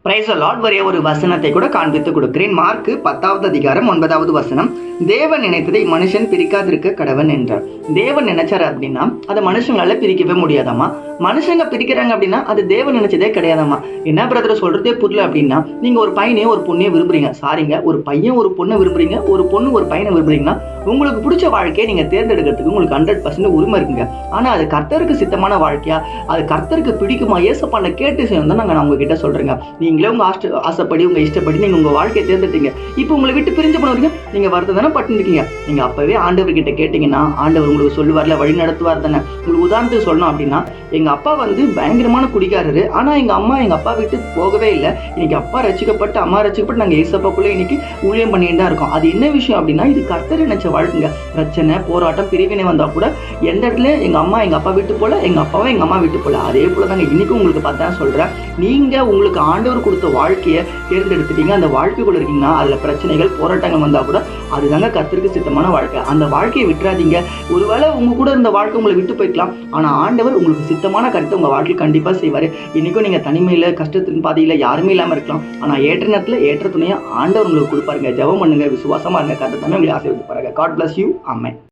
Praise the Lord. வரைய ஒரு வசனத்தை கூட காண்பித்து கொடுக்கிறேன். மார்க் 10வது அதிகாரம் 9வது வசனம். தேவன் நினைத்ததை மனுஷன் பிரிக்காதிருக்க கடவன் என்றார். தேவன் நினைச்சாரு அப்படின்னா அதை மனுஷங்களால பிரிக்கவே முடியாதாமா. மனுஷங்க பிரிக்கிறாங்க அப்படின்னா அது தேவன் நினைச்சதே கிடையாதாமா. என்ன பிரதர் சொல்றதே புரியல அப்படின்னா, நீங்க ஒரு பையனையும் ஒரு பொண்ணையும் விரும்புறீங்க, சாரிங்க, ஒரு பையன் ஒரு பொண்ணை விரும்புறீங்க, ஒரு பொண்ணு ஒரு பையனை விரும்புறீங்கன்னா உங்களுக்கு பிடிச்ச வாழ்க்கையை நீங்க தேர்ந்தெடுக்கிறதுக்கு உங்களுக்கு 100% உரிமை இருக்குங்க. ஆனா அது கர்த்தருக்கு சித்தமான வாழ்க்கையா, அது கர்த்தருக்கு பிடிக்குமா, ஏசப்பான கேட்டு செய்யணும் தான் நான் உங்ககிட்ட சொல்றேங்க. நீங்களே உங்க ஆசைப்படி உங்க இஷ்டப்படி நீங்க உங்க வாழ்க்கையை தேர்ந்தெடுத்தீங்க. இப்போ உங்களை விட்டு பிரிஞ்சு போனவங்க நீங்க வருத்தம் தானே பட்டு இருக்கீங்க. நீங்க அப்பவே ஆண்டவர் கிட்ட கேட்டீங்கன்னா ஆண்டவர் உங்களுக்கு சொல்லுவார்ல, வழி நடத்துவார் தானே. உங்களுக்கு உதாரணத்துக்கு சொல்லணும் அப்படின்னா, எங்க அப்பா பயங்கரமான குடிக்காரரு. ஆனா எங்க அம்மா எங்க அப்பா விட்டு போகவே இல்லை. இன்னைக்கு அப்பா ரசிக்கப்பட்டு அம்மா ரசிக்கப்பட்டு நாங்க ஏசப்பாக்குள்ள இன்னைக்கு ஊழியம் பண்ணிட்டு தான் இருக்கோம். அது என்ன விஷயம் அப்படின்னா, இது கர்த்தர் நினைச்ச வாழ்க்கைங்க. பிரச்சனை, போராட்டம், பிரிவினை வந்தா கூட எந்த இடத்துல எங்க அம்மா எங்க அப்பா விட்டு போல, எங்க அப்பாவும் எங்க அம்மா விட்டு போல. அதே போலதாங்க இன்னைக்கும் உங்களுக்கு பார்த்தா சொல்றேன், நீங்க உங்களுக்கு ஆண்டவர் கொடுத்த வாழ்க்கையை தேர்ந்தெடுத்துட்டீங்க. அந்த வாழ்க்கைக்குள்ள இருக்கீங்கன்னா அதுல பிரச்சனைகள், போராட்டங்கள் வந்தா கூட அதுதாங்க கர்த்தருக்கு சித்தமான வாழ்க்கை. அந்த வாழ்க்கையை விட்டுறாதீங்க. ஒருவேளை உங்க கூட இருந்த வாழ்க்கை உங்களை விட்டு போய்க்கலாம், ஆனா ஆண்டவர் உங்களுக்கு சித்தமான கருத்தை உங்க வாழ்க்கையில் கண்டிப்பா செய்வாரு. இன்னைக்கும் நீங்க தனிமையில, கஷ்டத்தின் பாதையில யாருமே இல்லாம இருக்கலாம், ஆனா ஏற்ற நேரத்துல ஏற்ற துணையா ஆண்டவர் உங்களுக்கு கொடுப்பாருங்க. ஜெபம் பண்ணுங்க, விசுவாசமா இருங்க, கர்த்தர் தாமே உங்களை ஆசீர்வதிப்பாருங்க. God bless you. ஆமென்.